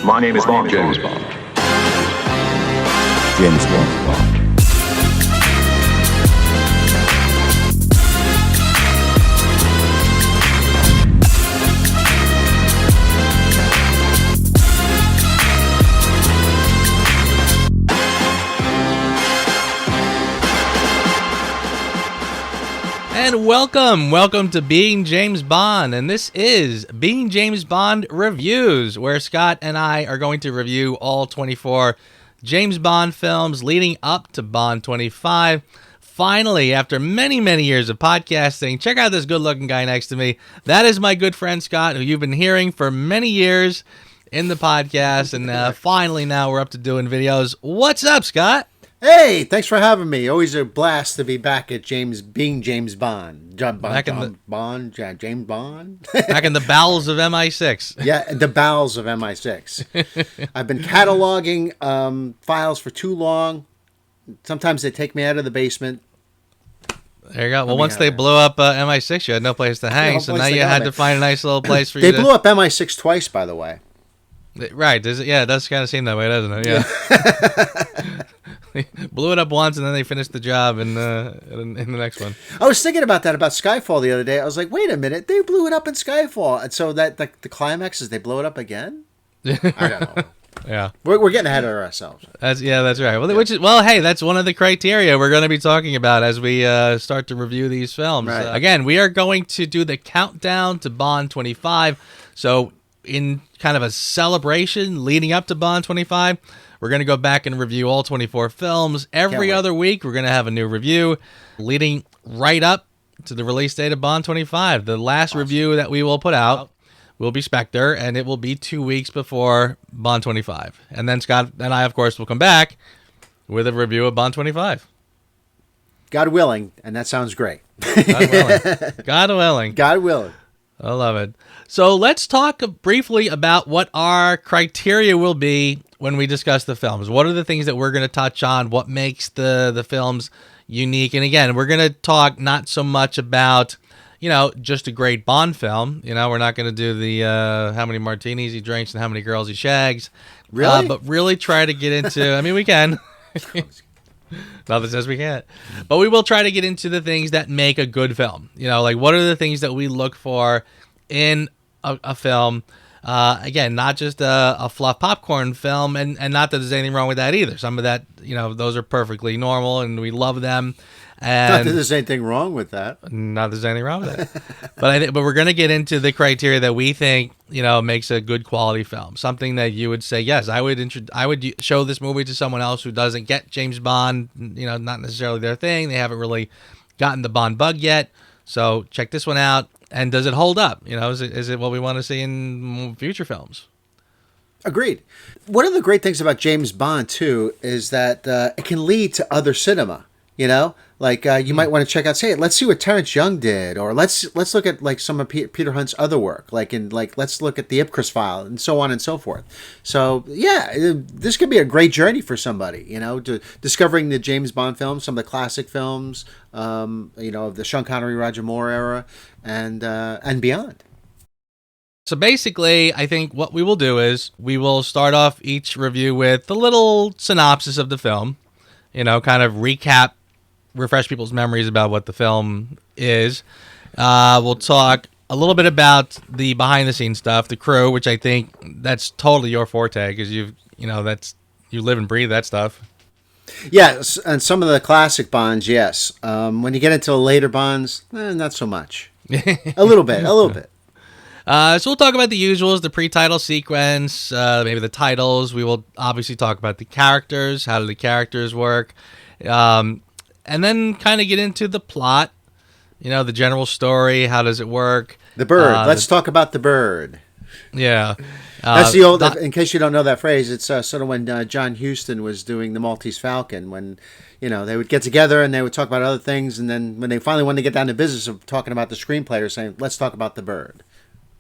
My name is Bond. James Bond. James Bond. And welcome to Being James Bond, and this is Being James Bond Reviews, where Scott and I are going to review all 24 James Bond films leading up to Bond 25. Finally, after many, many years of podcasting, check out this good-looking guy next to me. That is my good friend Scott, who you've been hearing for many years in the podcast, and finally now we're up to doing videos. What's up, Scott? Hey, thanks for having me. Always a blast to be back at James Bond. James Bond. Back in the bowels of MI6. Yeah, the bowels of MI6. I've been cataloging files for too long. Sometimes they take me out of the basement. There you go. Well, once they blew up MI6, you had no place to hang, so now you had to find a nice little place for you They to... blew up MI6 twice, by the way. Right. Yeah, it does kind of seem that way, doesn't it? Yeah. Blew it up once, and then they finished the job in the next one. I was thinking about that, about Skyfall the other day. I was like, wait a minute, they blew it up in Skyfall. And so that the climax is they blow it up again? I don't know. Yeah. We're getting ahead of ourselves. That's right. Well, hey, that's one of the criteria we're going to be talking about as we start to review these films. Right. Again, we are going to do the countdown to Bond 25. So in kind of a celebration leading up to Bond 25, we're going to go back and review all 24 films. Every other week, we're going to have a new review leading right up to the release date of Bond 25. The last review that we will put out will be Spectre, and it will be 2 weeks before Bond 25. And then Scott and I, of course, will come back with a review of Bond 25. God willing, and that sounds great. God willing. God willing. God willing. I love it. So let's talk briefly about what our criteria will be when we discuss the films. What are the things that we're going to touch on? What makes the films unique? And again, we're going to talk not so much about, just a great Bond film. We're not going to do the how many martinis he drinks and how many girls he shags. Really? But really try to get into, I mean, we can. Nothing says we can't. But we will try to get into the things that make a good film. Like what are the things that we look for in a film? Again, not just a fluff popcorn film, and not that there's anything wrong with that either. Some of that, those are perfectly normal, and we love them. And not that there's anything wrong with that. Not that there's anything wrong with that. But we're going to get into the criteria that we think, makes a good quality film. Something that you would say, yes, I would show this movie to someone else who doesn't get James Bond, not necessarily their thing. They haven't really gotten the Bond bug yet. So check this one out. And does it hold up? Is it what we want to see in future films? Agreed. One of the great things about James Bond, too, is that it can lead to other cinema, Like you might want to check out, let's see what Terrence Young did, or let's look at like some of Peter Hunt's other work, let's look at the Ipcris File, and so on and so forth. So yeah, this could be a great journey for somebody, to discovering the James Bond films, some of the classic films, of the Sean Connery, Roger Moore era, and beyond. So basically, I think what we will do is we will start off each review with a little synopsis of the film, kind of refresh people's memories about what the film is. We'll talk a little bit about the behind-the-scenes stuff, the crew, which I think that's totally your forte because you live and breathe that stuff. Yes, and some of the classic Bonds, yes. When you get into later Bonds, not so much. A little bit. So we'll talk about the usuals, the pre-title sequence, maybe the titles. We will obviously talk about the characters. How do the characters work? And then kind of get into the plot, the general story. How does it work? The bird. Let's talk about the bird. Yeah. That's the old, in case you don't know that phrase, it's sort of when John Huston was doing the Maltese Falcon, when, they would get together and they would talk about other things. And then when they finally wanted to get down to business of talking about the screenplay, they're saying, let's talk about the bird.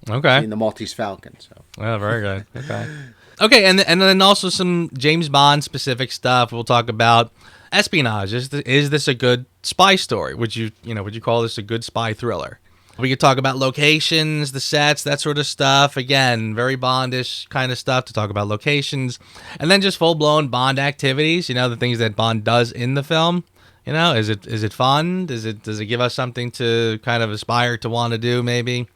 Okay. In the Maltese Falcon. So. Oh, very good. Okay. Okay, and then also some James Bond specific stuff. We'll talk about espionage. Is this a good spy story? Would you call this a good spy thriller? We could talk about locations, the sets, that sort of stuff. Again, very Bondish kind of stuff to talk about locations. And then just full-blown Bond activities, the things that Bond does in the film. Is it fun? Does it give us something to kind of aspire to want to do, maybe?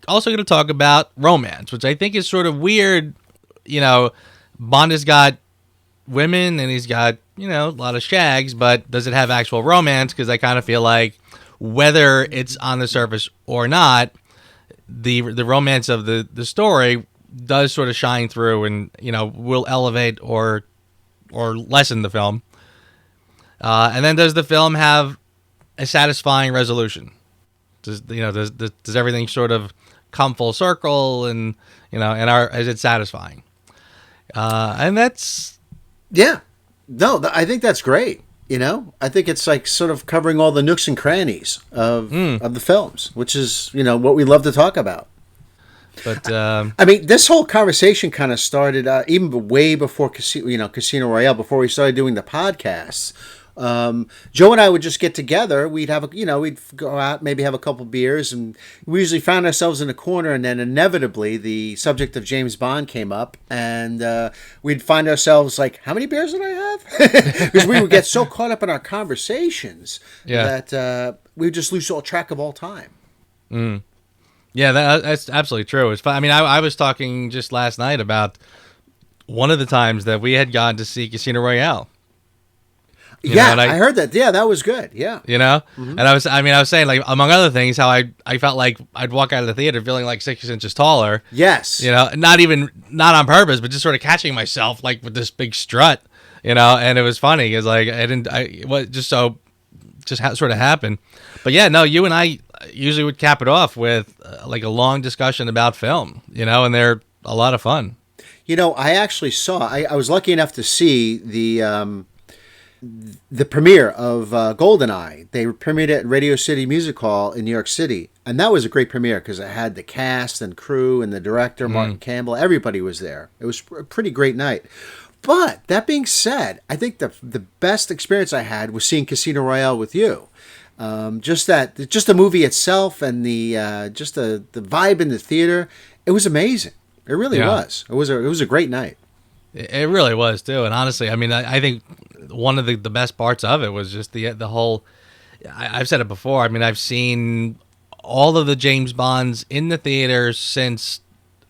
Also going to talk about romance, which I think is sort of weird. Bond has got women and he's got, a lot of shags, but does it have actual romance? Because I kind of feel like whether it's on the surface or not, the romance of the story does sort of shine through and, will elevate or lessen the film. And then does the film have a satisfying resolution? Does everything sort of come full circle and, is it satisfying? And that's... Yeah. No, I think that's great. I think it's like sort of covering all the nooks and crannies of the films, which is, what we love to talk about. But I mean, this whole conversation kind of started even way before Casino Royale, before we started doing the podcasts. Joe and I would just get together. We'd have we'd go out, maybe have a couple beers, and we usually found ourselves in a corner. And then inevitably, the subject of James Bond came up, and we'd find ourselves like, "How many beers did I have?" Because we would get so caught up in our conversations that we would just lose all track of all time. Yeah, that's absolutely true. It's fun. I mean, I was talking just last night about one of the times that we had gone to see Casino Royale. I heard that. Yeah, that was good. Yeah. And I was saying, like, among other things, how I felt like I'd walk out of the theater feeling like 6 inches taller. Yes. Not on purpose, but just sort of catching myself like with this big strut, and it was funny because like sort of happened. But yeah, no, you and I usually would cap it off with like a long discussion about film, and they're a lot of fun. I actually I was lucky enough to see the premiere of GoldenEye. They premiered it at Radio City Music Hall in New York City. And that was a great premiere because it had the cast and crew and the director, Martin Campbell. Everybody was there. It was a pretty great night. But that being said, I think the best experience I had was seeing Casino Royale with you. Just the movie itself and the vibe in the theater, it was amazing. It really was. It was a great night. It really was too, and honestly, I mean, I think one of the best parts of it was just the whole. I've said it before. I mean, I've seen all of the James Bonds in the theaters since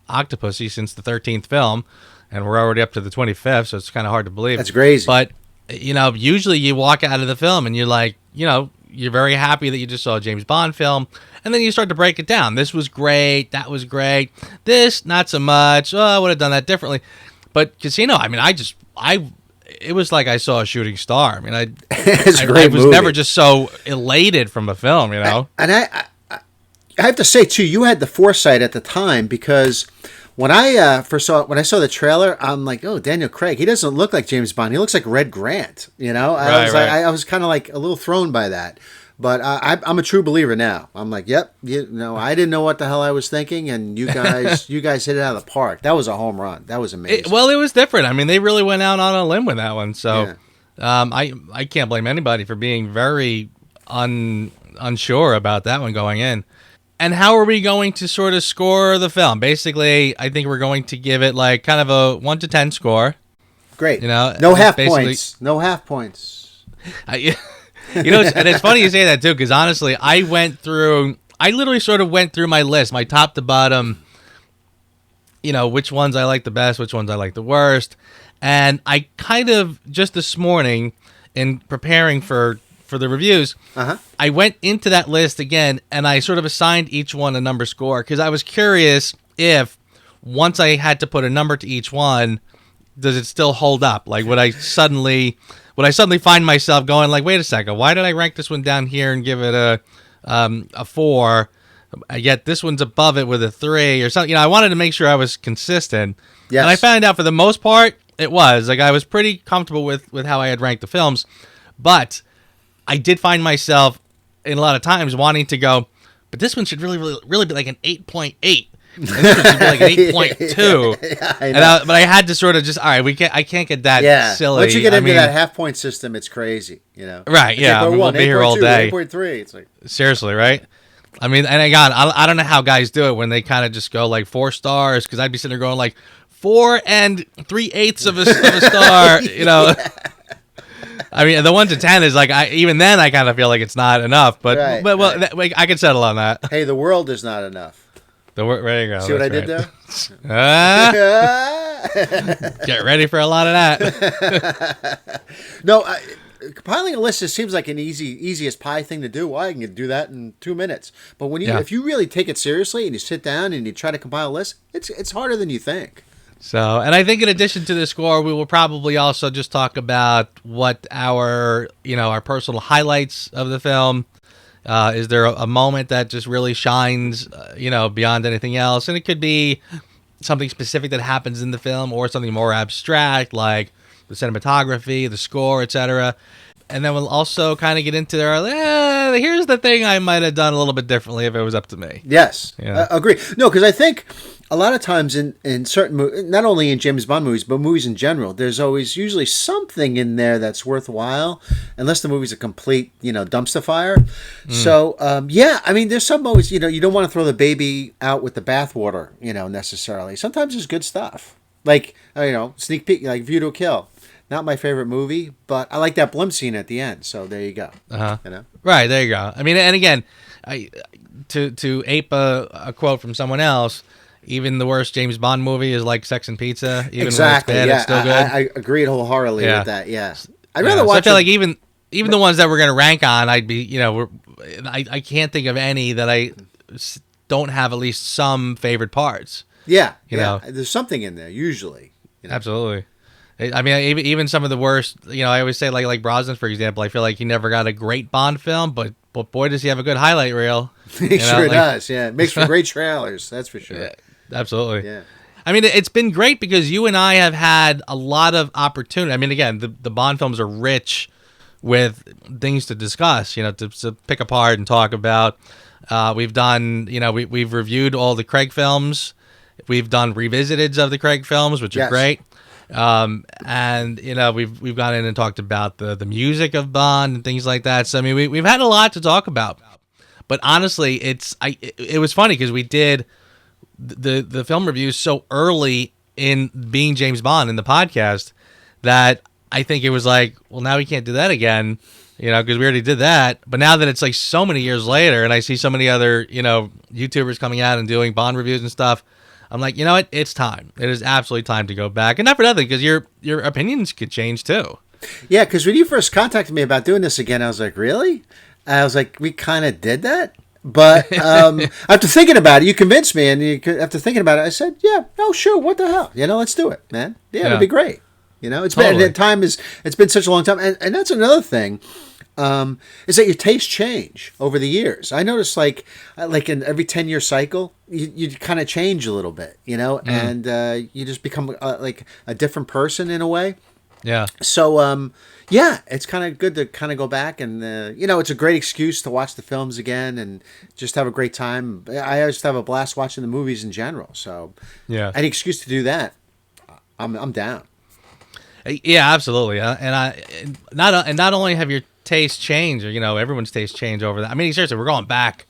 Octopussy, since the 13th film, and we're already up to the 25th, so it's kind of hard to believe. That's crazy. But usually you walk out of the film and you're like, you're very happy that you just saw a James Bond film, and then you start to break it down. This was great. That was great. This not so much. Oh, I would have done that differently. But Casino, I mean, it was like I saw a shooting star. I mean, I was never just so elated from a film, And I have to say too, you had the foresight at the time because when I saw the trailer, I'm like, oh, Daniel Craig, he doesn't look like James Bond. He looks like Red Grant. I was kind of like a little thrown by that. But I'm a true believer now. I'm like, yep, I didn't know what the hell I was thinking, and you guys hit it out of the park. That was a home run. That was amazing. It was different. I mean, they really went out on a limb with that one. So I can't blame anybody for being very unsure about that one going in. And how are we going to sort of score the film? Basically, I think we're going to give it like kind of a 1 to 10 score. Great. No half points. No half points. And it's funny you say that too, because honestly, I literally sort of went through my list, my top to bottom, which ones I like the best, which ones I like the worst. And I kind of, just this morning, in preparing for the reviews, I went into that list again, and I sort of assigned each one a number score, because I was curious if, once I had to put a number to each one, does it still hold up? Like, would I suddenly find myself going like, wait a second, why did I rank this one down here and give it a 4, yet this one's above it with a 3 or something? I wanted to make sure I was consistent. Yes. And I found out for the most part, it was. Like, I was pretty comfortable with how I had ranked the films, but I did find myself in a lot of times wanting to go, but this one should really, really, really be like an 8.8. And this one should be like an 8.2. But I had to sort of just, all right, I can't get that silly. Once you get into that half point system, it's crazy, Right, yeah. We'll be here all day. 8.3. It's like, seriously, right? I mean, and again, I don't know how guys do it when they kind of just go like 4 stars, because I'd be sitting there going like 4 3/8 of a star, you know. I mean, the 1 to 10 is like, even then I kind of feel like it's not enough, but Right, well, I can settle on that. Hey, the world is not enough. There you go. See what I did there? Get ready for a lot of that. No, compiling a list just seems like an easiest pie thing to do. Well, I can do that in 2 minutes. But when if you really take it seriously and you sit down and you try to compile a list, it's harder than you think. So, and I think in addition to the score, we will probably also just talk about what our personal highlights of the film. Is there a moment that just really shines, beyond anything else? And it could be something specific that happens in the film, or something more abstract like the cinematography, the score, etc. And then we'll also kind of get into here's the thing I might have done a little bit differently if it was up to me. Yes, Yeah. Agree. No, because I think a lot of times in certain movies, not only in James Bond movies, but movies in general, there's always usually something in there that's worthwhile, unless the movie's a complete, dumpster fire. So, I mean, there's some movies, you don't want to throw the baby out with the bathwater, necessarily. Sometimes there's good stuff. Like, sneak peek, like View to a Kill. Not my favorite movie, but I like that blimp scene at the end. So there you go. Right, there you go. I mean, and again, to ape a quote from someone else, even the worst James Bond movie is like Sex and Pizza. Even Exactly. when it's bad, it's still good. I agreed wholeheartedly with that. Yeah. I'd rather watch. So I feel like even the ones that we're gonna rank on, I'd be, I can't think of any that I don't have at least some favorite parts. Yeah. You know, there's something in there usually. Absolutely. I mean, even some of the worst, I always say like Brosnan, for example, I feel like he never got a great Bond film, but boy, does he have a good highlight reel. He sure does, yeah. It makes for great trailers, that's for sure. Yeah, absolutely. Yeah. I mean, it's been great because you and I have had a lot of opportunity. I mean, again, the Bond films are rich with things to discuss, to pick apart and talk about. We've done, we've reviewed all the Craig films. We've done revisiteds of the Craig films, which are great. And we've gone in and talked about the music of Bond and things like that. So I mean, we've had a lot to talk about. But honestly, it was funny because we did the film reviews so early in being James Bond in the podcast that I think it was like, well, now we can't do that again, because we already did that. But now that it's like so many years later, and I see so many other YouTubers coming out and doing Bond reviews and stuff, I'm like, you know what? It's time. It is absolutely time to go back. And not for nothing, because your opinions could change too. Yeah, because when you first contacted me about doing this again, I was like, really? I was like, we kind of did that? But after thinking about it, you convinced me. And after thinking about it, I said, yeah, oh, sure. What the hell? Let's do it, man. Yeah, it'll be great. It's it's been such a long time. And that's another thing. Is that your tastes change over the years. I noticed like in every 10-year cycle, you kind of change a little bit, and you just become like a different person in a way. Yeah. So, it's kind of good to kind of go back and, it's a great excuse to watch the films again and just have a great time. I just have a blast watching the movies in general. So, any excuse to do that, I'm down. Yeah, absolutely. And not only have your taste change, or everyone's taste change over that. I mean, seriously, we're going back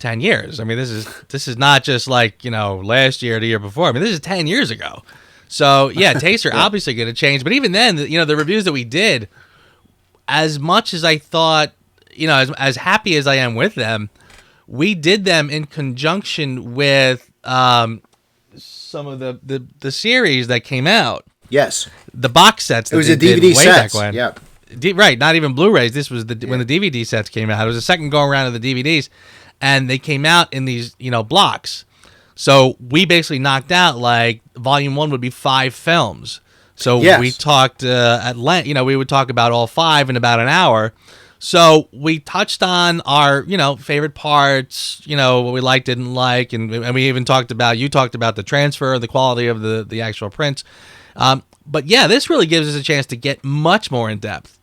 10 years. I mean, this is not just like last year or the year before. I mean, this is 10 years ago. So yeah, tastes are obviously going to change. But even then, the reviews that we did, as much as I thought, as happy as I am with them, we did them in conjunction with some of the series that came out. Yes, the box sets. It was a DVD set. Yeah. Right, not even Blu-rays. This was when the DVD sets came out. It was the second go around of the DVDs, and they came out in these blocks. So we basically knocked out like volume 1 would be 5 films. So we talked at length. We would talk about all 5 in about an hour. So we touched on our favorite parts, what we liked, didn't like, and we even talked about the transfer, the quality of the actual prints. But yeah, this really gives us a chance to get much more in depth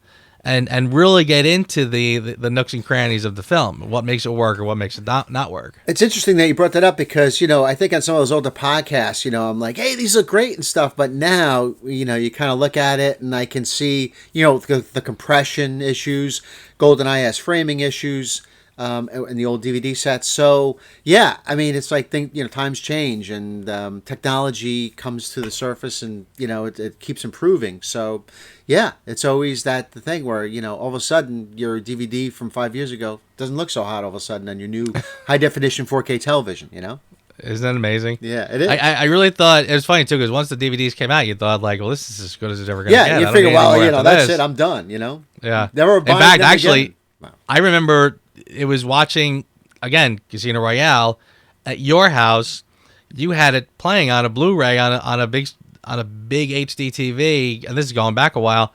and really get into the nooks and crannies of the film, what makes it work or what makes it not work. It's interesting that you brought that up because, I think on some of those older podcasts, I'm like, hey, these look great and stuff. But now, you kind of look at it and I can see, the compression issues, GoldenEye has framing issues. in the old DVD sets. So yeah, I mean, it's like times change and technology comes to the surface, and it keeps improving. So yeah, it's always the thing where all of a sudden your DVD from 5 years ago doesn't look so hot all of a sudden on your new high definition 4K television. Isn't that amazing? Yeah, it is. I really thought it was funny too, because once the DVDs came out, you thought like, well, this is as good as it's ever going to get. Yeah, you figure, well, that's it. I'm done. Yeah. Never. In fact, actually, again. Wow. I remember it was watching again Casino Royale at your house. You had it playing on a BluRay on a big HD TV, and this is going back a while.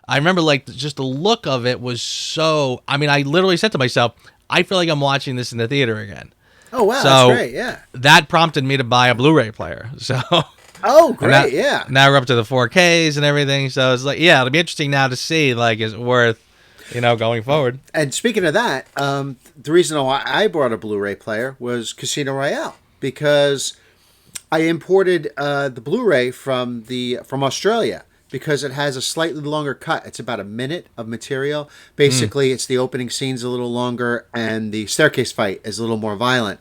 I remember like just the look of it was so. I mean, I literally said to myself, I feel like I'm watching this in the theater again. Oh, wow, that's great, yeah. That prompted me to buy a BluRay player. So. Oh, great, yeah. Now we're up to the 4Ks and everything. So it's like, yeah, it'll be interesting now to see, like, is it worth, going forward. And speaking of that, the reason why I brought a BluRay player was Casino Royale, because I imported the BluRay from Australia, because it has a slightly longer cut. It's about a minute of material. Basically, it's the opening scene's a little longer, and the staircase fight is a little more violent,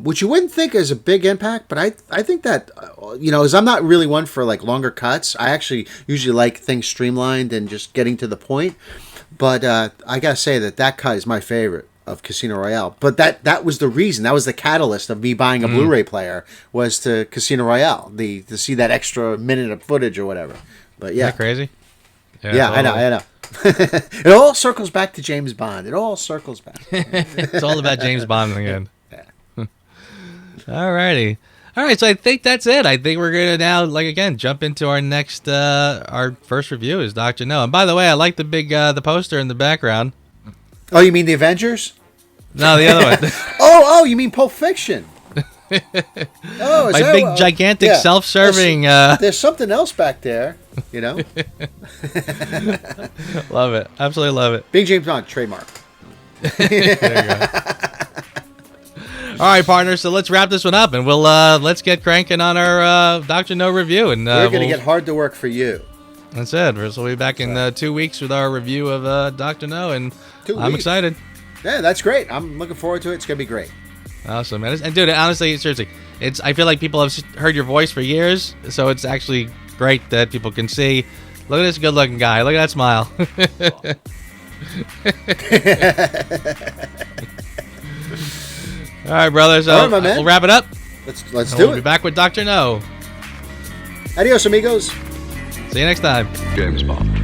which you wouldn't think is a big impact. But I think that, as I'm not really one for like longer cuts. I actually usually like things streamlined and just getting to the point. But I gotta say that cut is my favorite of Casino Royale. But that was the reason. That was the catalyst of me buying a Blu-ray player, was to Casino Royale, to see that extra minute of footage or whatever. But yeah, isn't that crazy? Yeah, I know. It all circles back to James Bond. It all circles back. It's all about James Bond again. Yeah. Alrighty. All right, so I think that's it. I think we're gonna now, jump into our next, our first review is Dr. No. And by the way, I like the big, the poster in the background. Oh, you mean the Avengers? No, the other one. Oh, you mean Pulp Fiction? Oh, my big, gigantic, self-serving. There's something else back there, Love it. Absolutely love it. Big James Bond, trademark. There you go. All right, partners. So let's wrap this one up, and we'll let's get cranking on our Dr. No review. And we're gonna get hard to work for you. That's it. So we'll be back in 2 weeks with our review of Dr. No, and I'm excited. Yeah, that's great. I'm looking forward to it. It's gonna be great. Awesome, man. And dude, honestly, seriously, I feel like people have heard your voice for years, so it's actually great that people can see. Look at this good-looking guy. Look at that smile. All right, brother. So all right, my man. We'll wrap it up. Let's do it. We'll be back with Dr. No. Adios, amigos. See you next time. James Bond.